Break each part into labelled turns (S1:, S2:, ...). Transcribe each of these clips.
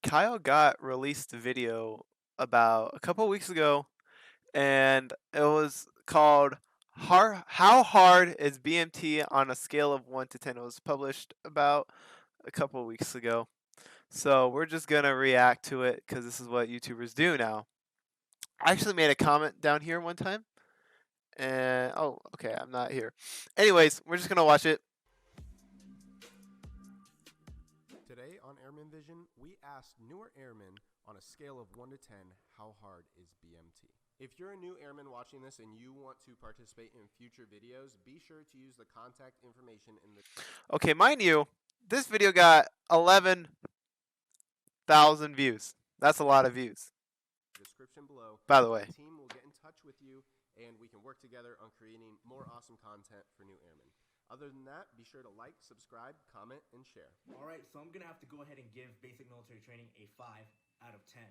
S1: Kyle Gott released a video about a couple weeks ago, and it was called How Hard is BMT on a Scale of 1 to 10? It was published about a couple weeks ago. So we're just going to react to it because this is what YouTubers do now. I actually made a comment down here one time. And, oh, okay, I'm not here. Anyways, we're just going to watch it.
S2: Today on Airman Vision, we asked newer airmen on a scale of 1 to 10, how hard is BMT? If you're a new airman watching this and you want to participate in future videos, be sure to use the contact information in the
S1: Okay, mind you, this video got 11,000 views. That's a lot of views,
S2: description below.
S1: by the way.
S2: The team will get in touch with you and we can work together on creating more awesome content for new airmen. Other than that, be sure to like, subscribe, comment, and share.
S3: Alright, so I'm going to have to go ahead and give basic military training a 5 out of 10.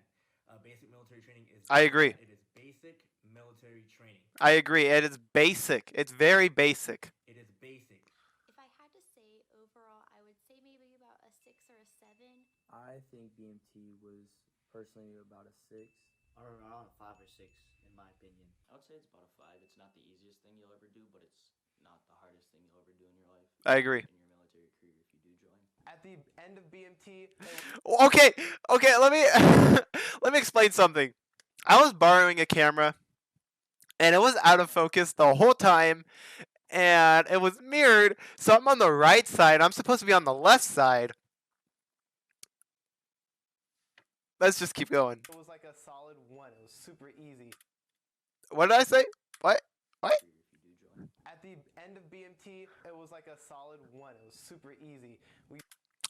S3: Basic military training is...
S1: I agree.
S3: It is basic military training.
S1: I agree. It is basic. It's very basic.
S3: It is basic.
S4: If I had to say overall, I would say maybe about a 6 or a 7.
S5: I think BMT was personally about a 6.
S6: Or around a 5 or 6, in my opinion. I would say it's about a 5. It's not the easiest thing you'll ever do, but it's not the hardest thing you'll ever do in your life.
S1: I agree.
S6: In your military career, if you do join.
S2: At the end of BMT,
S1: Okay, let me let me explain something. I was borrowing a camera and it was out of focus the whole time and it was mirrored, so I'm on the right side. I'm supposed to be on the left side. Let's just keep going.
S2: it was like a solid 1. It was super easy.
S1: What did I say? What?
S6: If you do join.
S2: At the end of BMT, it was like a solid 1. It was super easy.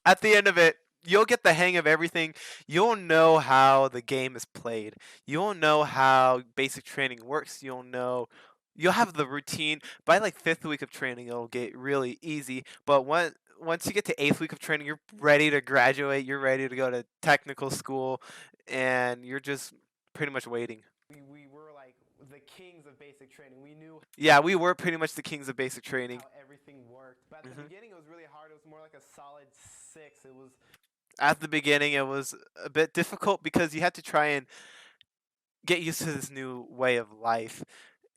S1: At the end of it, you'll get the hang of everything. You'll know how the game is played. You'll know how basic training works. You'll have the routine. By like 5th week of training, it'll get really easy. But once you get to 8th week of training, you're ready to graduate. You're ready to go to technical school, and you're just pretty much waiting.
S2: We were like the kings of basic training. We knew
S1: Yeah, we were pretty much the kings of basic training.
S2: how everything worked. But at the beginning, it was really hard. It was more like a solid 6. It was...
S1: At the beginning, it was a bit difficult because you had to try and get used to this new way of life.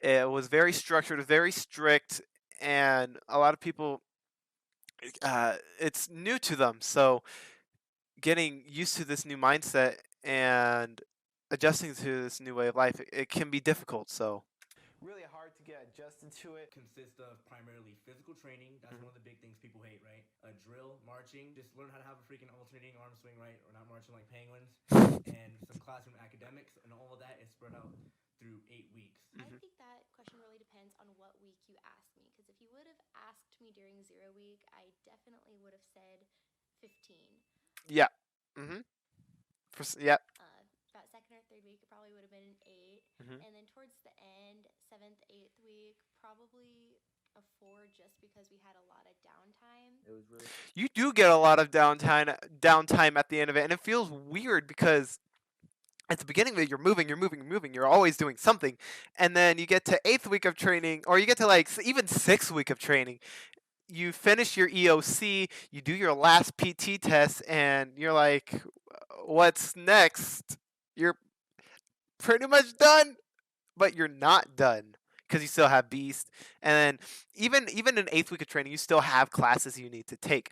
S1: It was very structured, very strict, and a lot of people, it's new to them. So getting used to this new mindset and adjusting to this new way of life, it can be difficult. So
S2: really hard to get adjusted to it.
S3: Consists of primarily physical training. That's one of the big things people hate, right? A drill, marching. Just learn how to have a freaking alternating arm swing, right? Or not marching like penguins. And some classroom academics, and all of that is spread out through 8 weeks.
S4: I think that question really depends on what week you asked me. Because if you would have asked me during 0 week, I definitely would have said 15.
S1: yeah, yeah.
S4: About 2nd or 3rd week, it probably would have been an 8. And then towards the end, 7th, 8th week, probably a 4 just because we had a lot of downtime.
S5: It was really
S1: You do get a lot of downtime at the end of it, and it feels weird because at the beginning of it, you're moving, you're always doing something, and then you get to 8th week of training, or you get to like even 6th week of training. You finish your EOC, you do your last PT test, and you're like, what's next? You're pretty much done, but you're not done because you still have Beast, and then even in 8th week of training, you still have classes you need to take.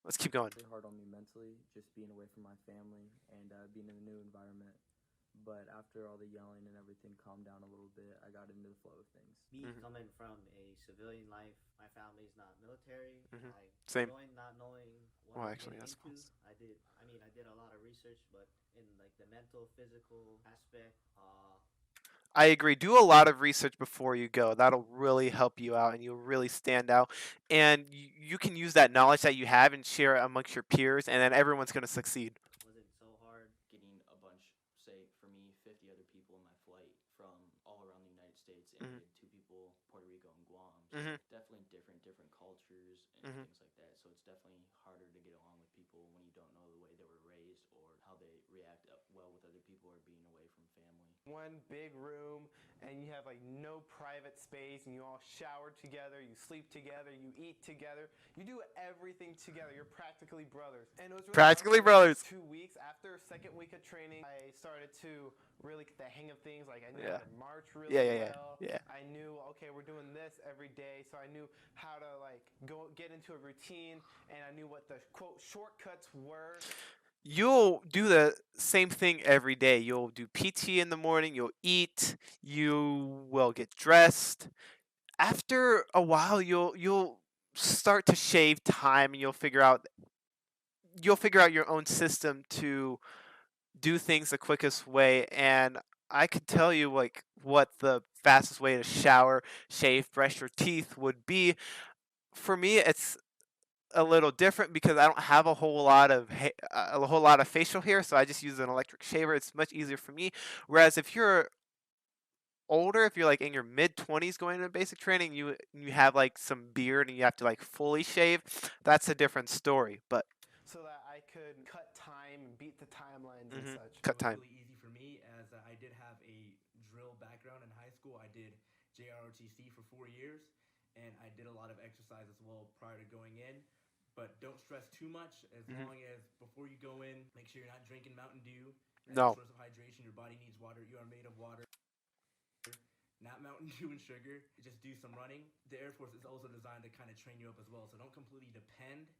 S1: Let's keep going.
S5: hard on me mentally, just being away from my family and being in a new environment. But after all the yelling and everything calmed down a little bit, I got into the flow of things.
S6: Me coming from a civilian life, my family's not military. I
S1: Same.
S6: joined not knowing what
S1: Well,
S6: I'm
S1: actually,
S6: getting
S1: that's
S6: into.
S1: false.
S6: I did a lot of research, but in like the mental, physical aspect,
S1: I agree. Do a lot of research before you go. That'll really help you out, and you'll really stand out. And you can use that knowledge that you have and share it amongst your peers, and then everyone's going to succeed.
S6: wasn't so hard getting a bunch, say for me, 50 other people in my flight from all around the United States, and we had 2 people, Puerto Rico and Guam. So definitely different cultures and things like that. So it's definitely harder to get along with people when you don't know the way they were raised or how they react well with other people or being away from family.
S2: One big room, and you have like no private space, and you all shower together, you sleep together, you eat together, you do everything together. You're practically brothers. And it was really fun
S1: Practically
S2: for the
S1: brothers.
S2: first 2 weeks. After second week of training, I started to really get the hang of things. Like I knew
S1: Yeah.
S2: how to march really
S1: Yeah.
S2: well.
S1: Yeah.
S2: I knew, okay, we're doing this every day, so I knew how to like go get into a routine, and I knew what the quote shortcuts were.
S1: You'll do the same thing every day. You'll do PT in the morning, you'll eat, you will get dressed. After a while, you'll start to shave time, and you'll figure out your own system to do things the quickest way. And I could tell you like what the fastest way to shower, shave, brush your teeth would be. For me, it's a little different because I don't have a whole lot of facial hair, so I just use an electric shaver. It's much easier for me. Whereas if you're older, if you're like in your mid 20s going into basic training, you have like some beard and you have to like fully shave, that's a different story. But
S2: So that I could cut time and beat the timelines and such.
S1: cut
S3: It was
S1: time.
S3: really easy for me as I did have a drill background in high school. I did JROTC for 4 years, and I did a lot of exercise as well prior to going in. But don't stress too much. As long as before you go in, make sure you're not drinking Mountain Dew. As
S1: No.
S3: a source of hydration, your body needs water. You are made of water, not Mountain Dew and sugar. Just do some running. The Air Force is also designed to kind of train you up as well. So don't completely depend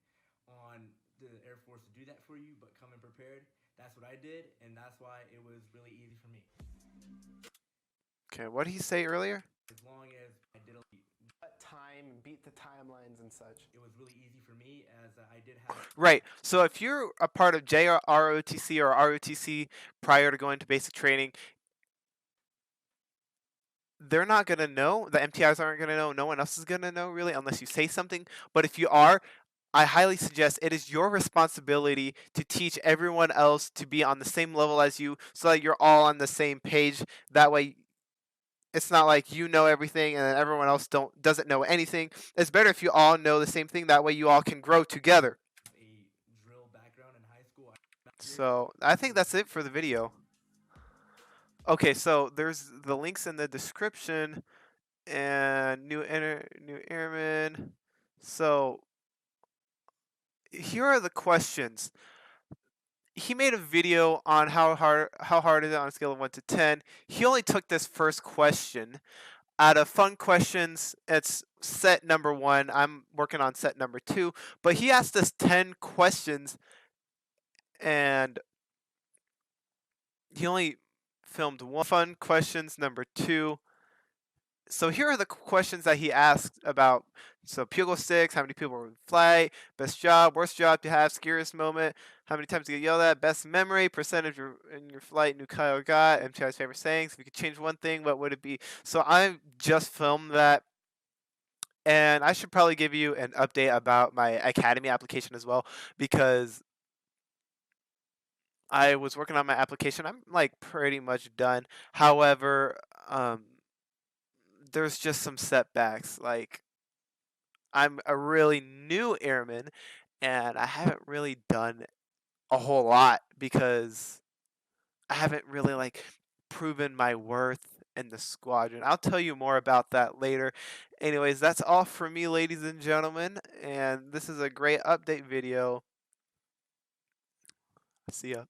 S3: on the Air Force to do that for you, but come in prepared. That's what I did, and that's why it was really easy for me.
S1: Okay, what did he say earlier?
S3: As long as I did
S2: Cut time and beat the timelines and such.
S3: it was really easy for me as I did have.
S1: Right. So if you're a part of JROTC or ROTC prior to going to basic training, they're not going to know. The MTIs aren't going to know. No one else is going to know, really, unless you say something. But if you are, I highly suggest it is your responsibility to teach everyone else to be on the same level as you so that you're all on the same page. That way, it's not like you know everything and then everyone else doesn't know anything. It's better if you all know the same thing. That way, you all can grow together.
S3: A drill background in high school.
S1: So I think that's it for the video. Okay, so there's the links in the description and new airmen. So here are the questions. He made a video on how hard is it on a scale of 1 to 10. He only took this first question. Out of fun questions, it's set number 1. I'm working on set number 2, but he asked us 10 questions and he only filmed one. Fun questions number 2. So here are the questions that he asked about. So Pugil sticks, how many people were in flight, best job, worst job to have, scariest moment, how many times you get yelled at, best memory, percentage in your flight, new Kyle got, MTI's favorite sayings. If you could change one thing, what would it be? So I just filmed that. And I should probably give you an update about my Academy application as well, because I was working on my application. I'm like pretty much done. However, there's just some setbacks. Like I'm a really new airman and I haven't really done a whole lot because I haven't really like proven my worth in the squadron. I'll tell you more about that later. Anyways, that's all for me, ladies and gentlemen, and this is a great update video. See ya.